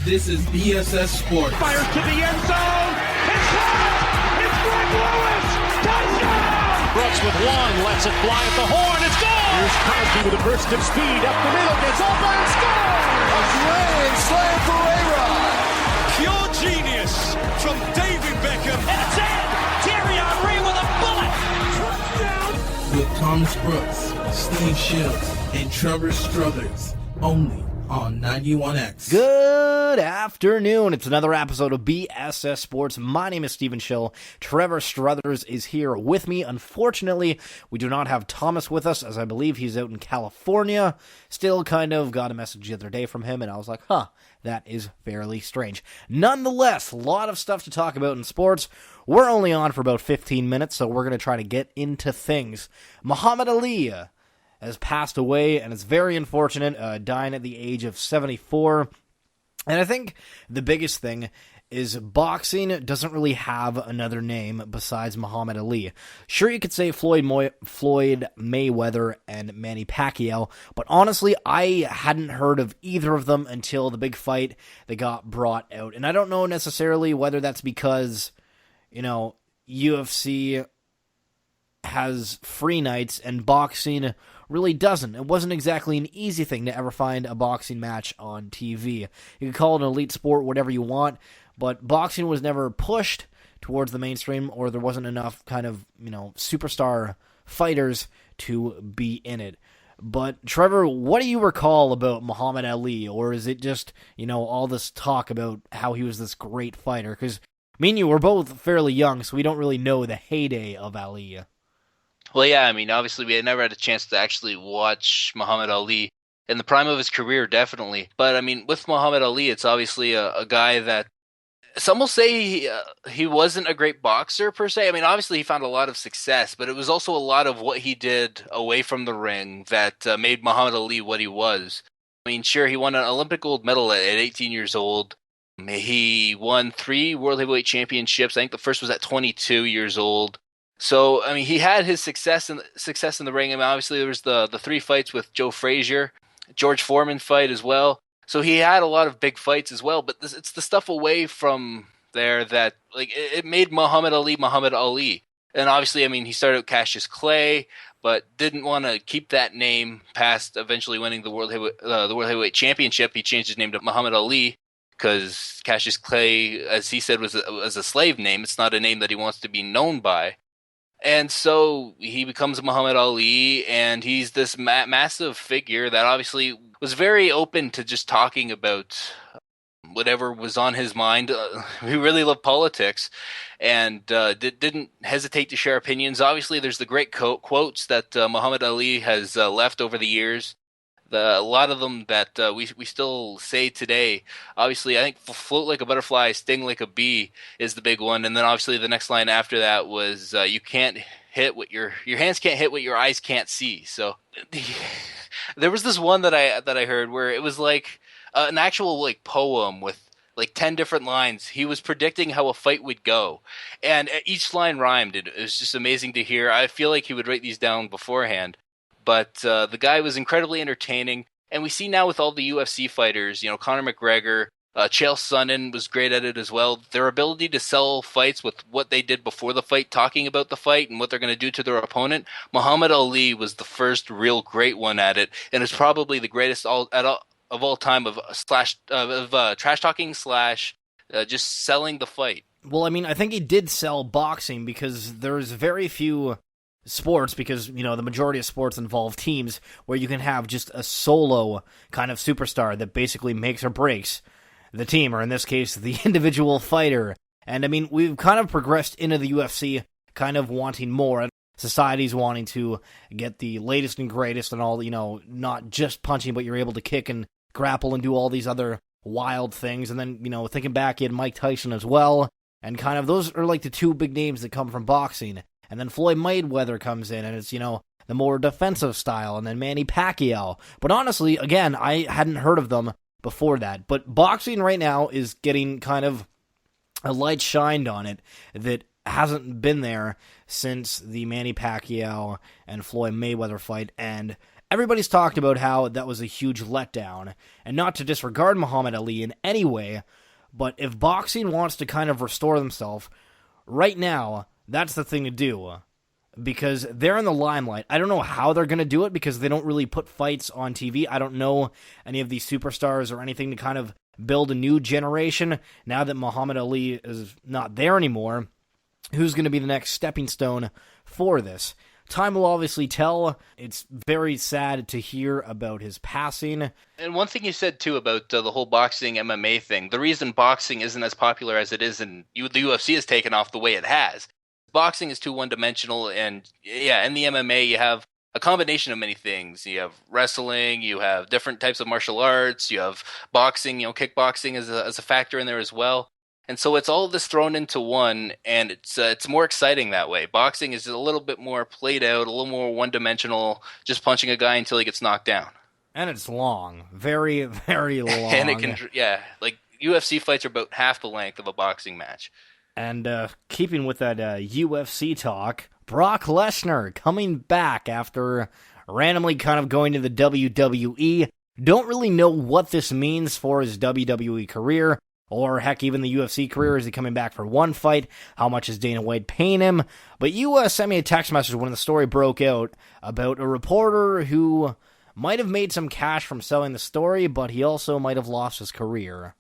This is BSS Sports. Fires to the end zone. It's caught. It's Greg Lewis. Touchdown. Brooks with one. Lets it fly at the horn. It's gone. Here's Crosby with a burst of speed up the middle. Gets open. Score. A grand slam for A-Rod. Pure genius from David Beckham. And it's in. Thierry Henry with a bullet. Touchdown. With Thomas Brooks, Steve Schill, and Trevor Struthers. Only on 91X. Good afternoon. It's another episode of BSS Sports. My name is Steven Schill. Trevor Struthers is here with me. Unfortunately, we do not have Thomas with us, as I believe he's out in California. Still kind of got a message the other day from him, and I was like, that is fairly strange. Nonetheless, a lot of stuff to talk about in sports. We're only on for about 15 minutes, so we're going to try to get into things. Muhammad Ali has passed away, and it's very unfortunate, dying at the age of 74. And I think the biggest thing is boxing doesn't really have another name besides Muhammad Ali. Sure, you could say Floyd Mayweather and Manny Pacquiao, but honestly, I hadn't heard of either of them until the big fight that got brought out. And I don't know necessarily whether that's because, UFC has free nights and boxing really doesn't. It wasn't exactly an easy thing to ever find a boxing match on TV. You can call it an elite sport, whatever you want, but boxing was never pushed towards the mainstream, or there wasn't enough kind of, superstar fighters to be in it. But Trevor, what do you recall about Muhammad Ali, or is it just, all this talk about how he was this great fighter? Because me and you were both fairly young, so we don't really know the heyday of Ali. Well, yeah, obviously we had never had a chance to actually watch Muhammad Ali in the prime of his career, definitely. But, with Muhammad Ali, it's obviously a guy that some will say he wasn't a great boxer, per se. Obviously he found a lot of success, but it was also a lot of what he did away from the ring that made Muhammad Ali what he was. Sure, he won an Olympic gold medal at 18 years old. He won 3 World Heavyweight Championships. I think the first was at 22 years old. So, he had his success in the ring. Obviously there was the 3 fights with Joe Frazier, George Foreman fight as well. So he had a lot of big fights as well. But it's the stuff away from there that it made Muhammad Ali Muhammad Ali. And obviously, he started out Cassius Clay, but didn't want to keep that name past eventually winning the World Heavyweight Championship. He changed his name to Muhammad Ali because Cassius Clay, as he said, was a slave name. It's not a name that he wants to be known by. And so he becomes Muhammad Ali, and he's this massive figure that obviously was very open to just talking about whatever was on his mind. He really loved politics and didn't hesitate to share opinions. Obviously, there's the great quotes that Muhammad Ali has left over the years. A lot of them that we still say today. Obviously, I think float like a butterfly, sting like a bee is the big one. And then obviously the next line after that was you can't hit what your hands can't hit what your eyes can't see. So there was this one that I heard where it was like an actual poem with 10 different lines. He was predicting how a fight would go, and each line rhymed. It was just amazing to hear. I feel like he would write these down beforehand. But the guy was incredibly entertaining. And we see now with all the UFC fighters, Conor McGregor, Chael Sonnen was great at it as well. Their ability to sell fights with what they did before the fight, talking about the fight and what they're going to do to their opponent. Muhammad Ali was the first real great one at it, and is probably the greatest of all time of trash talking / just selling the fight. Well, I think he did sell boxing because there's very few sports, because the majority of sports involve teams where you can have just a solo kind of superstar that basically makes or breaks the team, or in this case the individual fighter. And we've kind of progressed into the UFC kind of wanting more. Society's wanting to get the latest and greatest and all, not just punching, but you're able to kick and grapple and do all these other wild things. And then thinking back, you had Mike Tyson as well, and kind of those are like the 2 big names that come from boxing. And then Floyd Mayweather comes in, and it's, the more defensive style, and then Manny Pacquiao. But honestly, again, I hadn't heard of them before that. But boxing right now is getting kind of a light shined on it that hasn't been there since the Manny Pacquiao and Floyd Mayweather fight. And everybody's talked about how that was a huge letdown, and not to disregard Muhammad Ali in any way, but if boxing wants to kind of restore themselves, right now, that's the thing to do. Because they're in the limelight. I don't know how they're going to do it because they don't really put fights on TV. I don't know any of these superstars or anything to kind of build a new generation. Now that Muhammad Ali is not there anymore, who's going to be the next stepping stone for this? Time will obviously tell. It's very sad to hear about his passing. And one thing you said, too, about the whole boxing MMA thing, the reason boxing isn't as popular as it is and the UFC has taken off the way it has. Boxing is too one-dimensional, and in the MMA you have a combination of many things. You have wrestling, you have different types of martial arts, you have boxing, kickboxing as a factor in there as well. And so it's all of this thrown into one, and it's more exciting that way. Boxing is a little bit more played out, a little more one-dimensional, just punching a guy until he gets knocked down. And it's long. Very, very long. And it can, like UFC fights are about half the length of a boxing match. And keeping with that UFC talk, Brock Lesnar coming back after randomly kind of going to the WWE. Don't really know what this means for his WWE career, or heck, even the UFC career. Is he coming back for one fight? How much is Dana White paying him? But you sent me a text message when the story broke out about a reporter who might have made some cash from selling the story, but he also might have lost his career.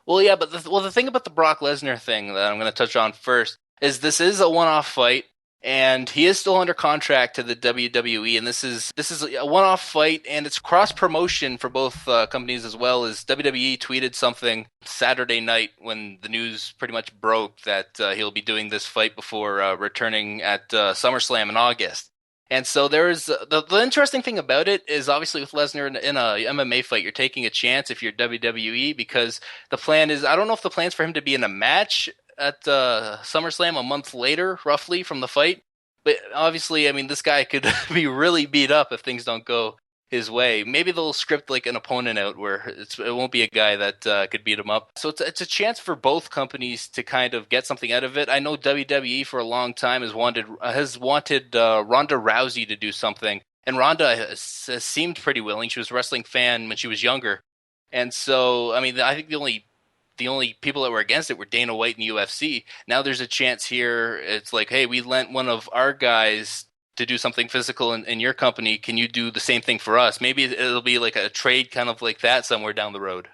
Well, yeah, but the thing about the Brock Lesnar thing that I'm going to touch on first is this is a one-off fight, and he is still under contract to the WWE, and this is a one-off fight, and it's cross-promotion for both companies as well. As WWE tweeted something Saturday night when the news pretty much broke that he'll be doing this fight before returning at SummerSlam in August. And so there's the interesting thing about it is obviously with Lesnar in a MMA fight, you're taking a chance if you're WWE, because the plan is, I don't know if the plan's for him to be in a match at SummerSlam a month later, roughly, from the fight. But obviously, I mean, this guy could be really beat up if things don't go his way. Maybe they'll script like an opponent out where it won't be a guy that could beat him up. So it's a chance for both companies to kind of get something out of it. I know WWE for a long time has wanted Ronda Rousey to do something, and Ronda has seemed pretty willing. She was a wrestling fan when she was younger, and so I mean, I think the only people that were against it were Dana White and UFC. Now there's a chance here. It's like, hey, we lent one of our guys to do something physical in your company. Can you do the same thing for us? Maybe it'll be like a trade kind of like that somewhere down the road.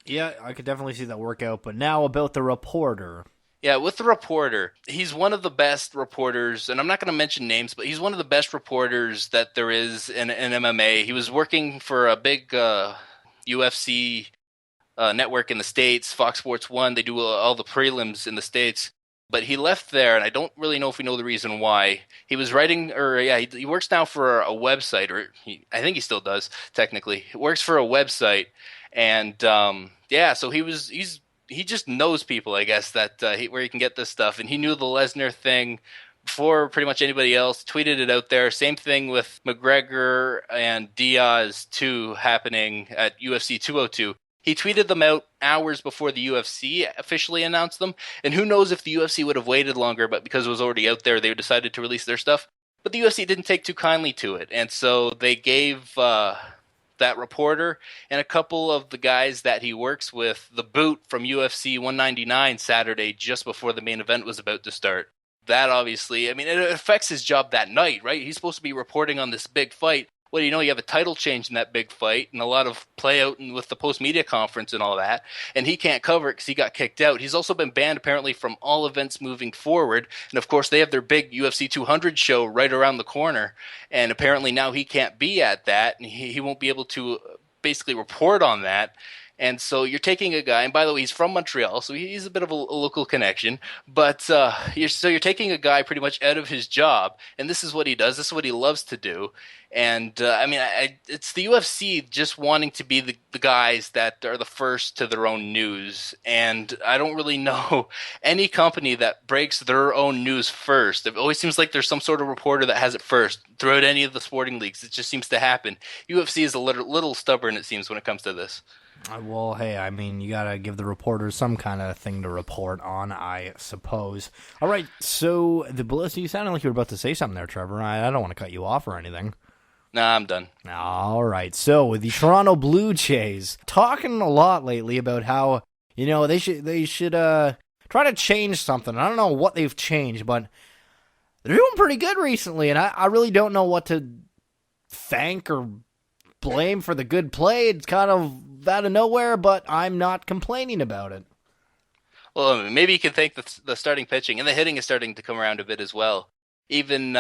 Yeah, I could definitely see that work out. But now about the reporter. Yeah, with the reporter, he's one of the best reporters, and I'm not going to mention names, but he's one of the best reporters that there is in MMA. He was working for a big UFC network in the States, Fox Sports 1. They do all the prelims in the States. But he left there, and I don't really know if we know the reason why. He was writing, he works now for a website, I think he still does, technically. He works for a website, and so he just knows people, I guess, that where he can get this stuff. And he knew the Lesnar thing before pretty much anybody else, tweeted it out there. Same thing with McGregor and Diaz 2 happening at UFC 202. He tweeted them out hours before the UFC officially announced them, and who knows if the UFC would have waited longer, but because it was already out there, they decided to release their stuff. But the UFC didn't take too kindly to it, and so they gave that reporter and a couple of the guys that he works with the boot from UFC 199 Saturday just before the main event was about to start. That obviously, I mean, it affects his job that night, right? He's supposed to be reporting on this big fight. Well, you have a title change in that big fight and a lot of play out with the post-media conference and all that, and he can't cover it because he got kicked out. He's also been banned, apparently, from all events moving forward, and of course, they have their big UFC 200 show right around the corner, and apparently now he can't be at that, and he won't be able to basically report on that. And so you're taking a guy, and by the way, he's from Montreal, so he's a bit of a local connection. But you're taking a guy pretty much out of his job, and this is what he does. This is what he loves to do. And it's the UFC just wanting to be the guys that are the first to their own news. And I don't really know any company that breaks their own news first. It always seems like there's some sort of reporter that has it first throughout any of the sporting leagues. It just seems to happen. UFC is a little stubborn, it seems, when it comes to this. Well, hey, I mean, you gotta give the reporters some kind of thing to report on, I suppose. All right, so you sounded like you were about to say something there, Trevor. I don't want to cut you off or anything. Nah, I'm done. All right. So with the Toronto Blue Jays talking a lot lately about how, they should try to change something. I don't know what they've changed, but they're doing pretty good recently, and I really don't know what to thank or blame for the good play. It's kind of out of nowhere, but I'm not complaining about it. Well, maybe you can thank the starting pitching, and the hitting is starting to come around a bit as well. Even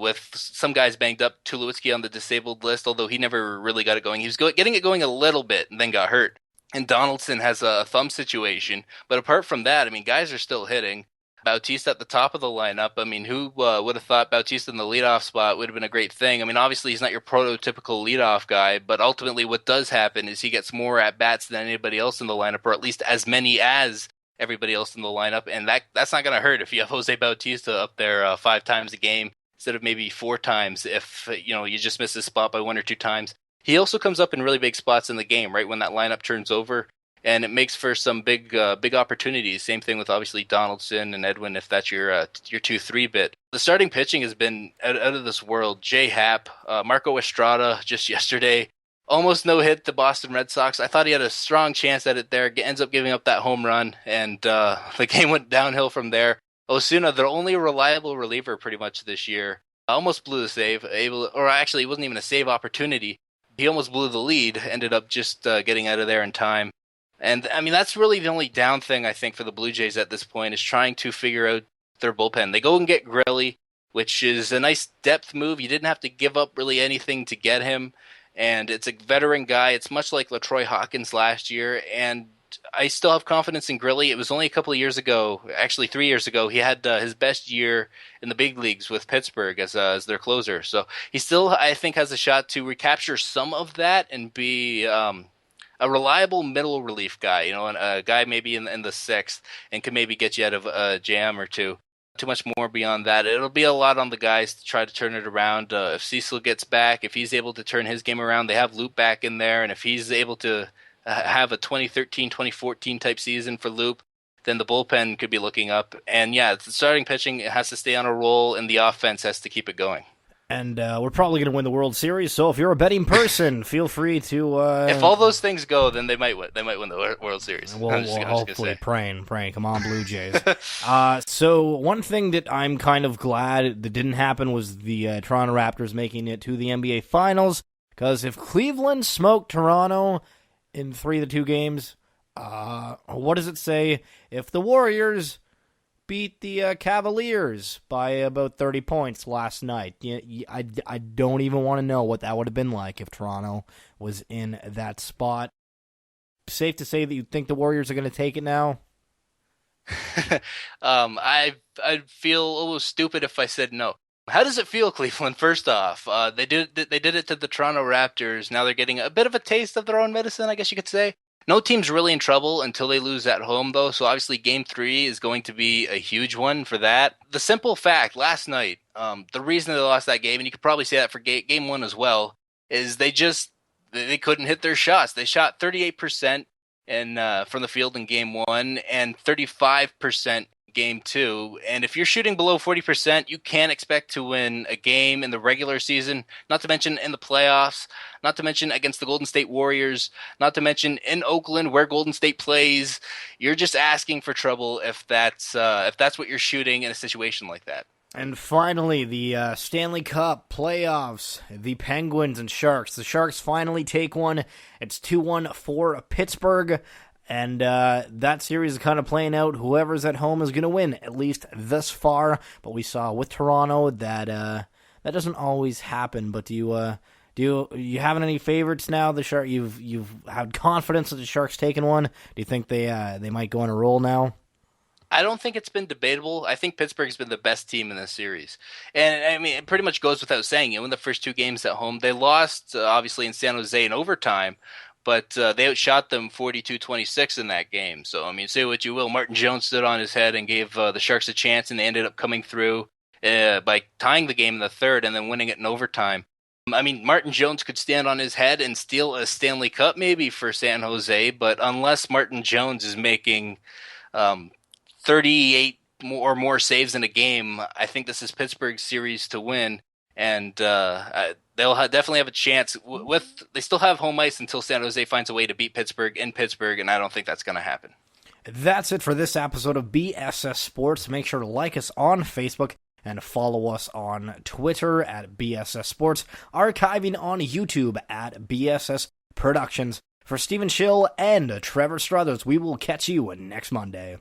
with some guys banged up, Tulowitzki on the disabled list, although he never really got it going. He was getting it going a little bit and then got hurt. And Donaldson has a thumb situation. But apart from that, I mean, guys are still hitting. Bautista at the top of the lineup. I mean, who would have thought Bautista in the leadoff spot would have been a great thing? I mean, obviously he's not your prototypical leadoff guy, but ultimately what does happen is he gets more at-bats than anybody else in the lineup, or at least as many as everybody else in the lineup, and that's not going to hurt if you have Jose Bautista up there 5 times a game instead of maybe 4 times if you just miss his spot by 1 or 2 times. He also comes up in really big spots in the game, right when that lineup turns over, and it makes for some big opportunities. Same thing with obviously Donaldson and Edwin if that's your 2-3 bit. The starting pitching has been out of this world. Jay Happ, Marco Estrada just yesterday. Almost no-hit the Boston Red Sox. I thought he had a strong chance at it there. Ends up giving up that home run, and the game went downhill from there. Osuna, their only reliable reliever pretty much this year, almost blew the save. Actually, it wasn't even a save opportunity. He almost blew the lead, ended up just getting out of there in time. And, I mean, that's really the only down thing, I think, for the Blue Jays at this point, is trying to figure out their bullpen. They go and get Grilly, which is a nice depth move. You didn't have to give up really anything to get him. And it's a veteran guy. It's much like LaTroy Hawkins last year. And I still have confidence in Grilly. It was only a couple of years ago, actually 3 years ago, he had his best year in the big leagues with Pittsburgh as their closer. So he still, I think, has a shot to recapture some of that and be a reliable middle relief guy, and a guy maybe in the 6th and can maybe get you out of a jam or two. Too much more beyond that. It'll be a lot on the guys to try to turn it around. If Cecil gets back, if he's able to turn his game around, they have Loop back in there, and if he's able to have a 2013, 2014 type season for Loop, then the bullpen could be looking up. And yeah, the starting pitching has to stay on a roll, and the offense has to keep it going. And we're probably going to win the World Series, so if you're a betting person, feel free to... if all those things go, then they might win. They might win the World Series. We'll hopefully praying. Come on, Blue Jays. So one thing that I'm kind of glad that didn't happen was the Toronto Raptors making it to the NBA Finals, because if Cleveland smoked Toronto in 3 of the 2 games, what does it say if the Warriors beat the Cavaliers by about 30 points last night? I don't even want to know what that would have been like if Toronto was in that spot. Safe to say that you think the Warriors are going to take it now? I'd feel almost stupid if I said no. How does it feel, Cleveland? First off, they did it to the Toronto Raptors. Now they're getting a bit of a taste of their own medicine, I guess you could say. No team's really in trouble until they lose at home, though, so obviously Game 3 is going to be a huge one for that. The simple fact, last night, the reason they lost that game, and you could probably say that for Game 1 as well, is they couldn't hit their shots. They shot 38% from the field in Game 1 and 35% Game 2, and if you're shooting below 40%, you can't expect to win a game in the regular season, not to mention in the playoffs, not to mention against the Golden State Warriors, not to mention in Oakland where Golden State plays. You're just asking for trouble if that's what you're shooting in a situation like that. And finally, the Stanley Cup playoffs, the Penguins and Sharks. The Sharks finally take one. It's 2-1 for Pittsburgh. And that series is kind of playing out. Whoever's at home is going to win, at least thus far. But we saw with Toronto that that doesn't always happen. But do you have any favorites now? The Sharks, you've had confidence that the Sharks taking one. Do you think they might go on a roll now? I don't think it's been debatable. I think Pittsburgh's been the best team in this series. And, I mean, it pretty much goes without saying. In the first 2 games at home, they lost, obviously, in San Jose in overtime. But they outshot them 42-26 in that game. So, I mean, say what you will. Martin Jones stood on his head and gave the Sharks a chance, and they ended up coming through by tying the game in the 3rd and then winning it in overtime. I mean, Martin Jones could stand on his head and steal a Stanley Cup maybe for San Jose, but unless Martin Jones is making 38 or more saves in a game, I think this is Pittsburgh's series to win. and they'll definitely have a chance. They still have home ice until San Jose finds a way to beat Pittsburgh in Pittsburgh, and I don't think that's going to happen. That's it for this episode of BSS Sports. Make sure to like us on Facebook and follow us on Twitter at BSS Sports, archiving on YouTube at BSS Productions. For Stephen Schill and Trevor Struthers, we will catch you next Monday.